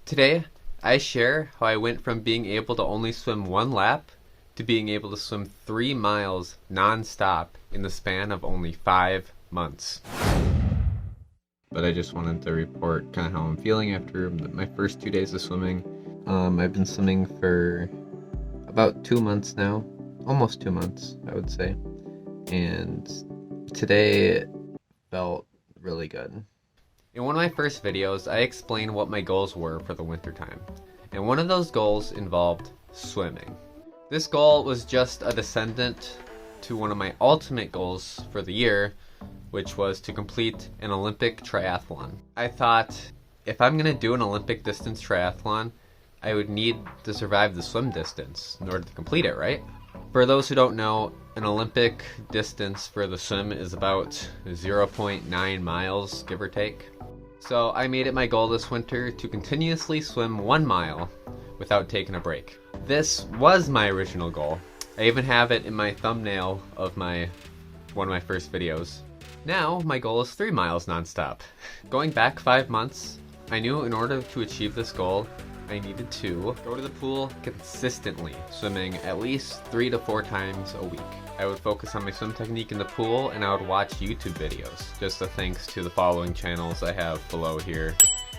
Today, I share how I went from being able to only swim one lap to being able to swim 3 miles non-stop in the span of only 5 months. But I just wanted to report kind of how I'm feeling after my first 2 days of swimming. I've been swimming for about 2 months now, almost 2 months, I would say. And today felt really good. In one of my first videos, I explained what my goals were for the wintertime. And one of those goals involved swimming. This goal was just a descendant to one of my ultimate goals for the year, which was to complete an Olympic triathlon. I thought, if I'm going to do an Olympic distance triathlon, I would need to survive the swim distance in order to complete it, right? For those who don't know, an Olympic distance for the swim is about 0.9 miles, give or take. So I made it my goal this winter to continuously swim 1 mile without taking a break. This was my original goal. I even have it in my thumbnail of one of my first videos. Now my goal is 3 miles nonstop. Going back 5 months, I knew in order to achieve this goal, I needed to go to the pool consistently, swimming at least 3 to 4 times a week. I would focus on my swim technique in the pool, and I would watch YouTube videos. Just a thanks to the following channels I have below here.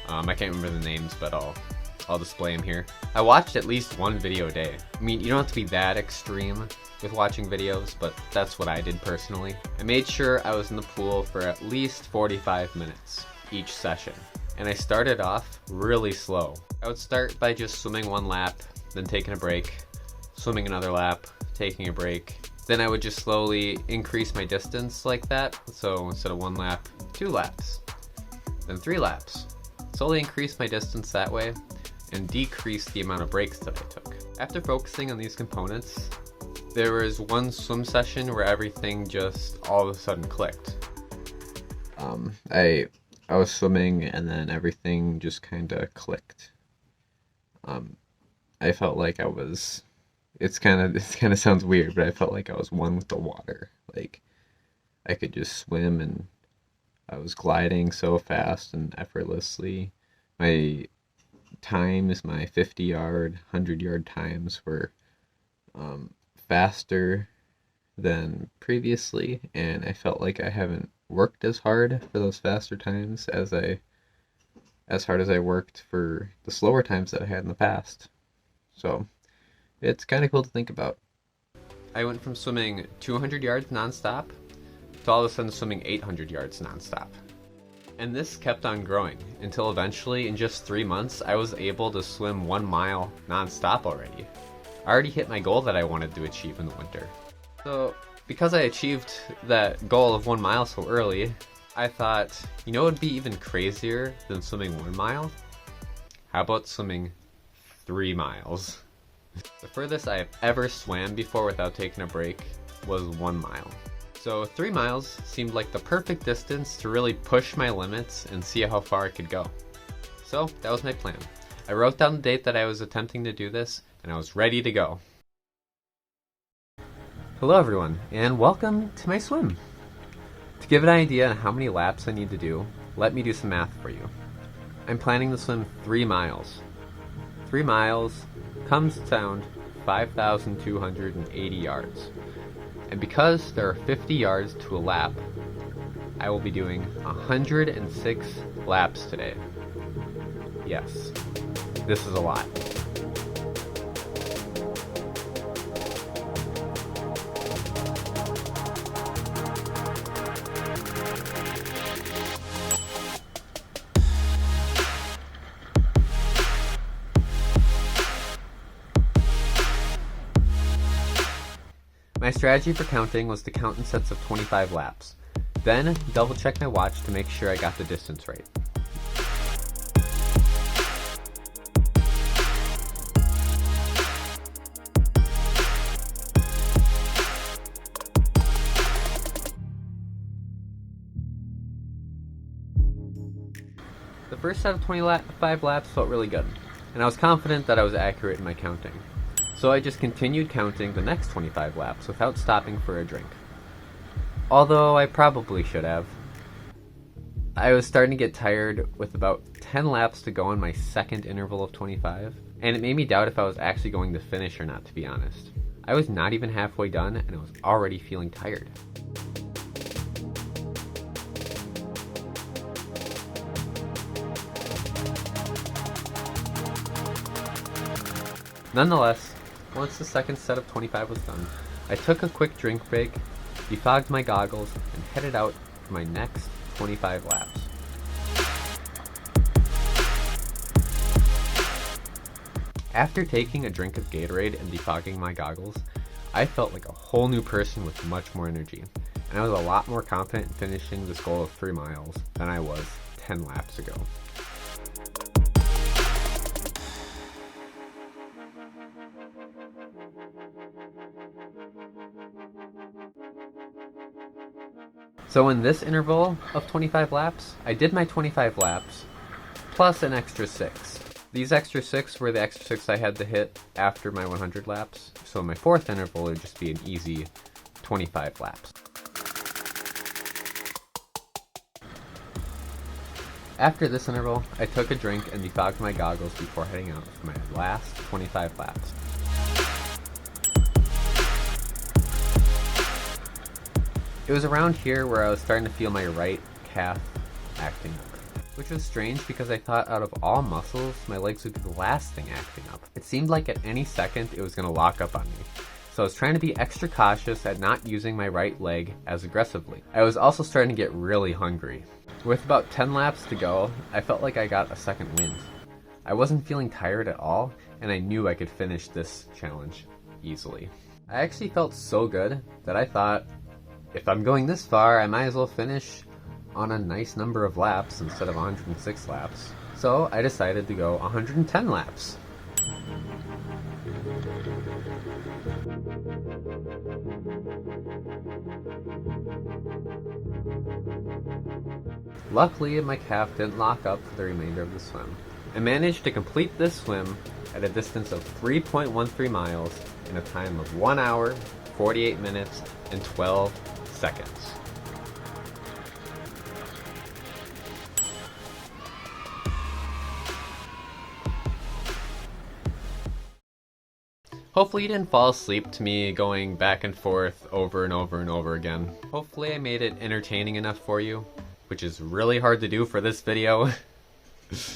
I can't remember the names, but I'll display them here. I watched at least 1 video a day. I mean, you don't have to be that extreme with watching videos, but that's what I did personally. I made sure I was in the pool for at least 45 minutes each session. And I started off really slow. I would start by just swimming 1 lap, then taking a break, swimming another lap, taking a break. Then I would just slowly increase my distance like that. So instead of 1 lap, 2 laps, then 3 laps. Slowly increase my distance that way and decrease the amount of breaks that I took. After focusing on these components, there was one swim session where everything just all of a sudden clicked. I was swimming and then everything just kind of clicked. I felt like I was, it kind of sounds weird, but I felt like I was one with the water. Like I could just swim and I was gliding so fast and effortlessly. My 50-yard, 100-yard times were faster than previously, and I felt like I haven't worked as hard for those faster times as hard as I worked for the slower times that I had in the past. So it's kind of cool to think about. I went from swimming 200 yards nonstop to all of a sudden swimming 800 yards nonstop. And this kept on growing until eventually in just 3 months I was able to swim 1 mile nonstop already. I already hit my goal that I wanted to achieve in the winter. So because I achieved that goal of 1 mile so early, I thought, you know what would be even crazier than swimming 1 mile? How about swimming 3 miles? The furthest I have ever swam before without taking a break was 1 mile. So 3 miles seemed like the perfect distance to really push my limits and see how far I could go. So that was my plan. I wrote down the date that I was attempting to do this, and I was ready to go. Hello everyone, and welcome to my swim. To give an idea on how many laps I need to do, let me do some math for you. I'm planning to swim 3 miles. 3 miles comes to sound 5,280 yards. And because there are 50 yards to a lap, I will be doing 106 laps today. Yes, this is a lot. My strategy for counting was to count in sets of 25 laps, then double check my watch to make sure I got the distance right. The first set of 25 laps felt really good, and I was confident that I was accurate in my counting. So I just continued counting the next 25 laps without stopping for a drink. Although I probably should have. I was starting to get tired with about 10 laps to go in my second interval of 25, and it made me doubt if I was actually going to finish or not, to be honest. I was not even halfway done, and I was already feeling tired. Nonetheless, once the second set of 25 was done, I took a quick drink break, defogged my goggles, and headed out for my next 25 laps. After taking a drink of Gatorade and defogging my goggles, I felt like a whole new person with much more energy, and I was a lot more confident in finishing this goal of 3 miles than I was 10 laps ago. So in this interval of 25 laps, I did my 25 laps plus an extra 6. These extra 6 were the extra 6 I had to hit after my 100 laps, so my fourth interval would just be an easy 25 laps. After this interval, I took a drink and defogged my goggles before heading out for my last 25 laps. It was around here where I was starting to feel my right calf acting up, which was strange because I thought out of all muscles, my legs would be the last thing acting up. It seemed like at any second it was going to lock up on me, so I was trying to be extra cautious at not using my right leg as aggressively. I was also starting to get really hungry. With about 10 laps to go, I felt like I got a second wind. I wasn't feeling tired at all, and I knew I could finish this challenge easily. I actually felt so good that I thought, if I'm going this far, I might as well finish on a nice number of laps instead of 106 laps. So I decided to go 110 laps. Luckily, my calf didn't lock up for the remainder of the swim. I managed to complete this swim at a distance of 3.13 miles in a time of 1 hour, 48 minutes, and 12 seconds. Hopefully you didn't fall asleep to me going back and forth over and over and over again. Hopefully I made it entertaining enough for you, which is really hard to do for this video.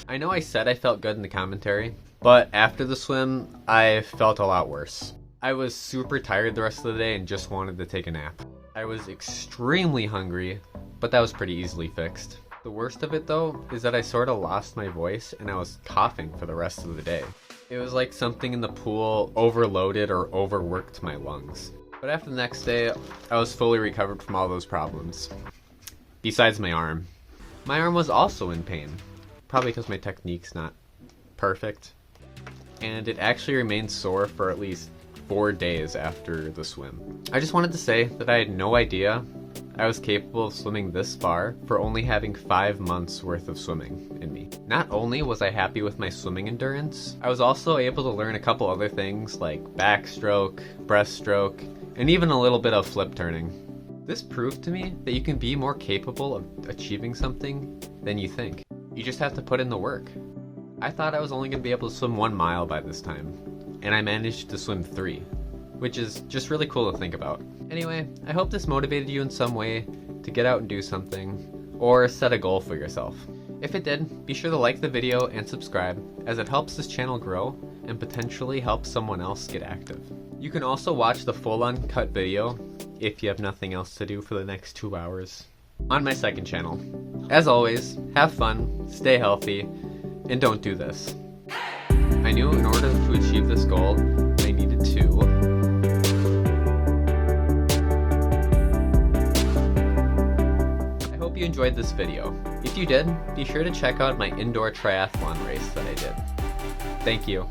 I know I said I felt good in the commentary, but after the swim, I felt a lot worse. I was super tired the rest of the day and just wanted to take a nap. I was extremely hungry, but that was pretty easily fixed. The worst of it though is that I sort of lost my voice and I was coughing for the rest of the day. It was like something in the pool overloaded or overworked my lungs. But after the next day, I was fully recovered from all those problems. Besides my arm. My arm was also in pain, probably because my technique's not perfect. And it actually remained sore for at least 4 days after the swim. I just wanted to say that I had no idea I was capable of swimming this far for only having 5 months worth of swimming in me. Not only was I happy with my swimming endurance, I was also able to learn a couple other things like backstroke, breaststroke, and even a little bit of flip turning. This proved to me that you can be more capable of achieving something than you think. You just have to put in the work. I thought I was only going to be able to swim 1 mile by this time, and I managed to swim 3, which is just really cool to think about. Anyway, I hope this motivated you in some way to get out and do something, or set a goal for yourself. If it did, be sure to like the video and subscribe, as it helps this channel grow and potentially help someone else get active. You can also watch the full uncut video, if you have nothing else to do for the next 2 hours, on my second channel. As always, have fun, stay healthy, and don't do this. I knew in order to achieve this goal, I needed to I hope you enjoyed this video. If you did, be sure to check out my indoor triathlon race that I did. Thank you.